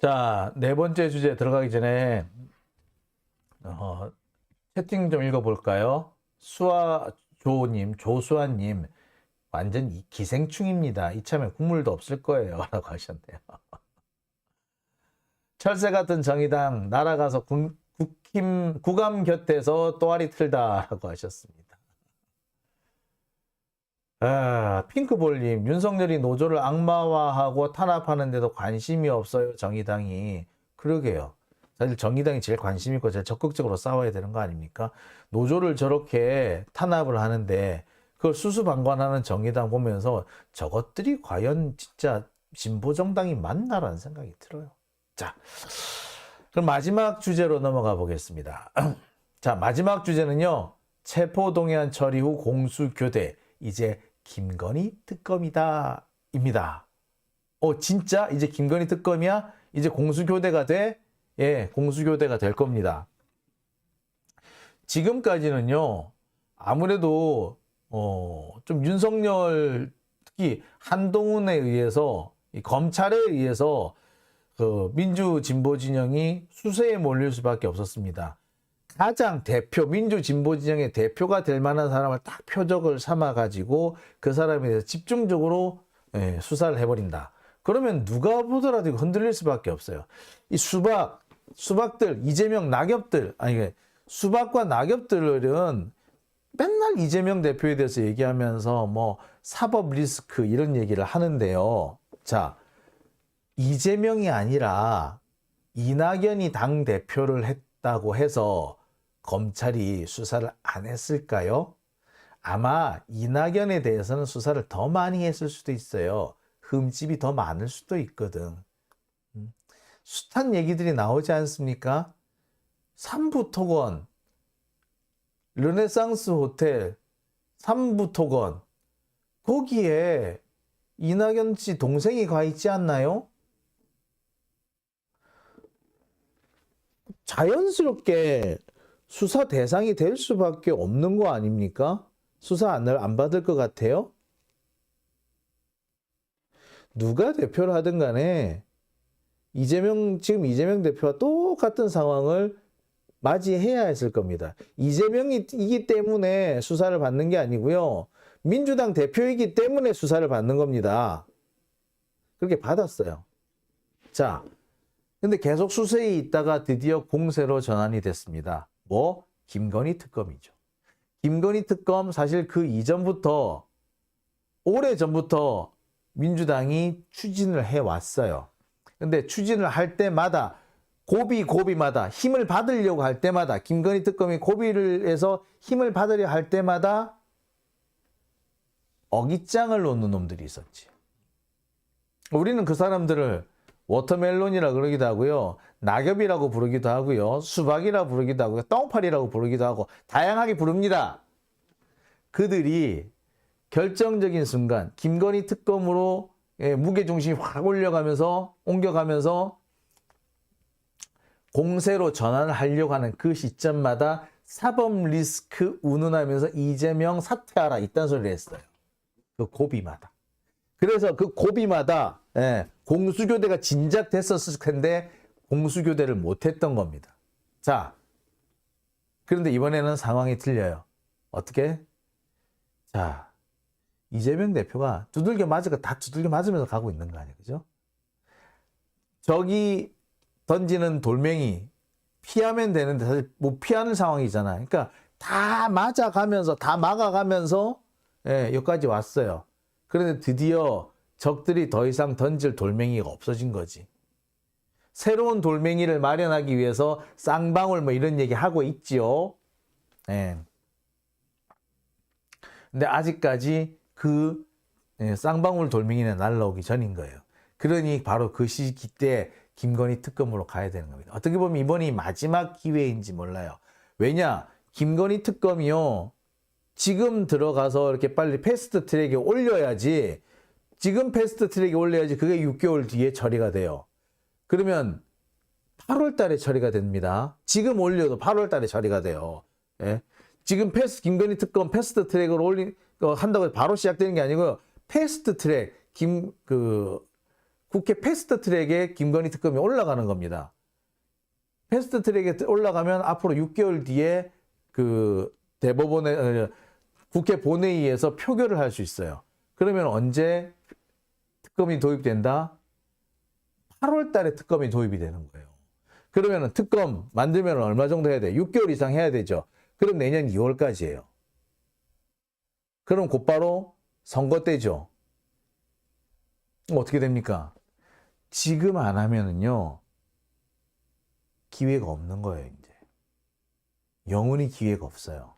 자, 네 번째 주제 들어가기 전에 어, 채팅 좀 읽어볼까요? 수아조님, 조수아님, 완전 기생충입니다. 이참에 국물도 없을 거예요. 라고 하셨네요. 철새 같은 정의당 날아가서 국감 곁에서 또아리 틀다. 라고 하셨습니다. 핑크볼님, 윤석열이 노조를 악마화하고 탄압하는데도 관심이 없어요. 정의당이. 그러게요. 사실 정의당이 제일 관심 있고 제일 적극적으로 싸워야 되는 거 아닙니까? 노조를 저렇게 탄압을 하는데 그걸 수수방관하는 정의당 보면서 저것들이 과연 진짜 진보정당이 맞나라는 생각이 들어요. 자, 그럼 마지막 주제로 넘어가 보겠습니다. 자, 마지막 주제는요. 체포동의안 처리 후 공수교대. 이제 김건희 특검이다. 입니다. 진짜? 이제 김건희 특검이야? 이제 공수교대가 돼? 예, 공수교대가 될 겁니다. 지금까지는요, 아무래도, 좀 윤석열, 특히 한동훈에 의해서, 검찰에 의해서, 그 민주진보 진영이 수세에 몰릴 수밖에 없었습니다. 가장 대표, 민주진보 진영의 대표가 될 만한 사람을 딱 표적을 삼아가지고 그 사람에 대해서 집중적으로 수사를 해버린다. 그러면 누가 보더라도 흔들릴 수밖에 없어요. 이 수박들, 이재명 낙엽들, 수박과 낙엽들은 맨날 이재명 대표에 대해서 얘기하면서 뭐 사법 리스크 이런 얘기를 하는데요. 자, 이재명이 아니라 이낙연이 당대표를 했다고 해서 검찰이 수사를 안 했을까요? 아마 이낙연에 대해서는 수사를 더 많이 했을 수도 있어요. 흠집이 더 많을 수도 있거든. 숱한 얘기들이 나오지 않습니까? 삼부토건, 르네상스 호텔, 삼부토건, 거기에 이낙연 씨 동생이 가 있지 않나요? 자연스럽게 수사 대상이 될 수밖에 없는 거 아닙니까? 수사 안 받을 것 같아요? 누가 대표를 하든 간에 지금 이재명 대표와 똑같은 상황을 맞이해야 했을 겁니다. 이재명이기 때문에 수사를 받는 게 아니고요. 민주당 대표이기 때문에 수사를 받는 겁니다. 그렇게 받았어요. 자, 근데 계속 수세에 있다가 드디어 공세로 전환이 됐습니다. 뭐? 김건희 특검이죠. 김건희 특검 사실 그 이전부터 오래전부터 민주당이 추진을 해왔어요. 근데 추진을 할 때마다 고비마다 힘을 받으려고 할 때마다 김건희 특검이 고비를 해서 힘을 받으려 할 때마다 어깃장을 놓는 놈들이 있었지. 우리는 그 사람들을 워터멜론이라 그러기도 하고요. 낙엽이라고 부르기도 하고요. 수박이라고 부르기도 하고요. 똥파리라고 부르기도 하고 다양하게 부릅니다. 그들이 결정적인 순간 김건희 특검으로 무게중심이 확 옮겨가면서 공세로 전환을 하려고 하는 그 시점마다 사법 리스크 운운하면서 이재명 사퇴하라 이딴 소리를 했어요. 그 고비마다. 그래서 그 고비마다 공수교대가 진작 됐었을 텐데 공수교대를 못했던 겁니다. 자, 그런데 이번에는 상황이 틀려요. 어떻게? 자, 이재명 대표가 두들겨 맞으고 다 두들겨 맞으면서 가고 있는 거 아니에요? 그죠? 저기 던지는 돌멩이 피하면 되는데 사실 못 피하는 상황이잖아요. 그러니까 다 맞아가면서 다 막아가면서 여기까지 왔어요. 그런데 드디어 적들이 더 이상 던질 돌멩이가 없어진 거지. 새로운 돌멩이를 마련하기 위해서 쌍방울 뭐 이런 얘기 하고 있지요. 근데 아직까지 그 쌍방울 돌멩이는 날라오기 전인 거예요. 그러니 바로 그 시기 때 김건희 특검으로 가야 되는 겁니다. 어떻게 보면 이번이 마지막 기회인지 몰라요. 왜냐? 김건희 특검이요. 지금 들어가서 이렇게 빨리 패스트 트랙에 올려야지. 지금 패스트 트랙에 올려야지 그게 6개월 뒤에 처리가 돼요. 그러면 8월 달에 처리가 됩니다. 지금 올려도 8월 달에 처리가 돼요. 지금 김건희 특검 패스트 트랙으로 한다고 해서 바로 시작되는 게 아니고요. 패스트 트랙, 국회 패스트트랙에 김건희 특검이 올라가는 겁니다. 패스트트랙에 올라가면 앞으로 6개월 뒤에 그 대법원의 국회 본회의에서 표결을 할 수 있어요. 그러면 언제 특검이 도입된다? 8월 달에 특검이 도입이 되는 거예요. 그러면 특검 만들면 얼마 정도 해야 돼? 6개월 이상 해야 되죠. 그럼 내년 2월까지예요. 그럼 곧바로 선거 때죠. 어떻게 됩니까? 지금 안 하면은요, 기회가 없는 거예요, 이제. 영원히 기회가 없어요.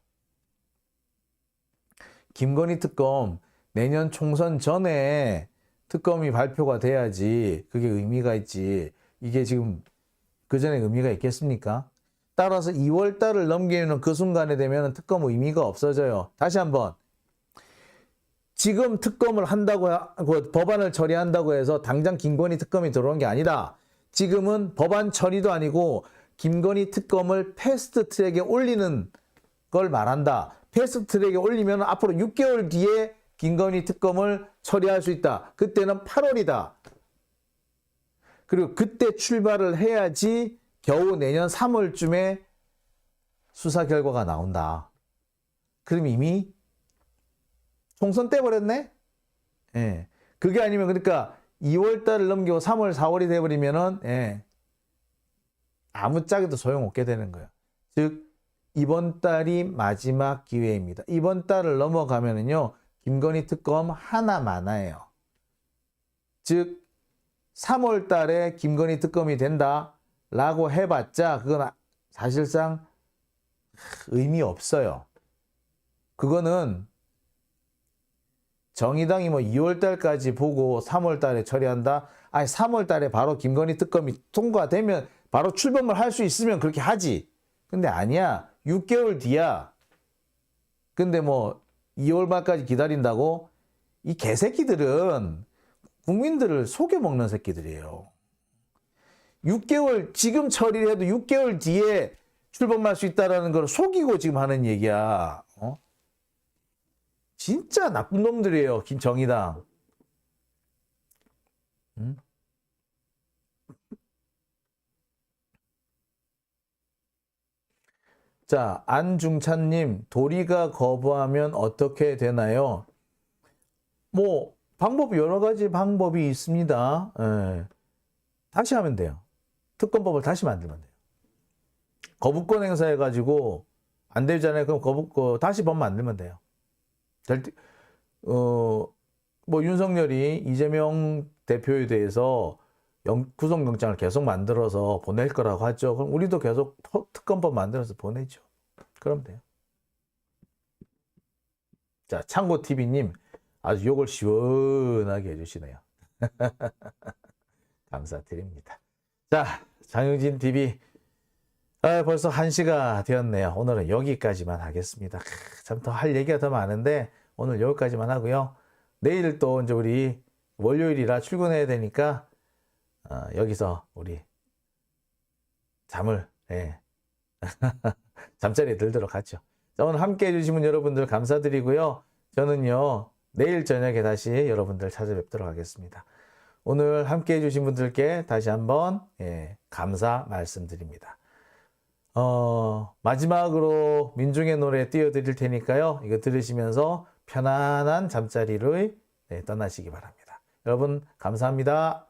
김건희 특검 내년 총선 전에 특검이 발표가 돼야지 그게 의미가 있지. 이게 지금 그 전에 의미가 있겠습니까? 따라서 2월 달을 넘기는 그 순간에 되면 특검 의미가 없어져요. 다시 한번. 지금 특검을 한다고, 법안을 처리한다고 해서 당장 김건희 특검이 들어온 게 아니다. 지금은 법안 처리도 아니고 김건희 특검을 패스트 트랙에 올리는 걸 말한다. 패스트 트랙에 올리면 앞으로 6개월 뒤에 김건희 특검을 처리할 수 있다. 그때는 8월이다. 그리고 그때 출발을 해야지 겨우 내년 3월쯤에 수사 결과가 나온다. 그럼 이미 총선 때 버렸네? 예. 그게 아니면 그러니까 2월 달을 넘기고 3월, 4월이 돼버리면은, 예. 아무짝에도 소용없게 되는 거예요. 즉, 이번 달이 마지막 기회입니다. 이번 달을 넘어가면은요, 김건희 특검 하나 많아요. 즉, 3월 달에 김건희 특검이 된다라고 해봤자, 그건 사실상 의미 없어요. 그거는 정의당이 뭐 2월 달까지 보고 3월 달에 처리한다? 아니, 3월 달에 바로 김건희 특검이 통과되면 바로 출범을 할 수 있으면 그렇게 하지. 근데 아니야. 6개월 뒤야. 근데 뭐 2월 말까지 기다린다고? 이 개새끼들은 국민들을 속여먹는 새끼들이에요. 6개월, 지금 처리를 해도 6개월 뒤에 출범할 수 있다는 걸 속이고 지금 하는 얘기야. 진짜 나쁜 놈들이에요, 정의당. 응? 자, 안중찬님, 도리가 거부하면 어떻게 되나요? 뭐, 여러 가지 방법이 있습니다. 예. 다시 하면 돼요. 특검법을 다시 만들면 돼요. 거부권 행사해가지고 안 되잖아요. 그럼 다시 법 만들면 돼요. 뭐 윤석열이 이재명 대표에 대해서 구속영장을 계속 만들어서 보낼 거라고 하죠. 그럼 우리도 계속 특검법 만들어서 보내죠. 그럼 돼요. 자, 창고TV님 아주 욕을 시원하게 해주시네요. 감사드립니다. 자, 장영진TV 벌써 1시가 되었네요. 오늘은 여기까지만 하겠습니다. 참 더 할 얘기가 더 많은데 오늘 여기까지만 하고요. 내일 또 이제 우리 월요일이라 출근해야 되니까 여기서 우리 잠을 잠자리에 들도록 하죠. 자, 오늘 함께 해주신 분 여러분들 감사드리고요. 저는요 내일 저녁에 다시 여러분들 찾아뵙도록 하겠습니다. 오늘 함께 해주신 분들께 다시 한번 감사 말씀드립니다. 마지막으로 민중의 노래 띄워드릴 테니까요. 이거 들으시면서 편안한 잠자리를 떠나시기 바랍니다. 여러분 감사합니다.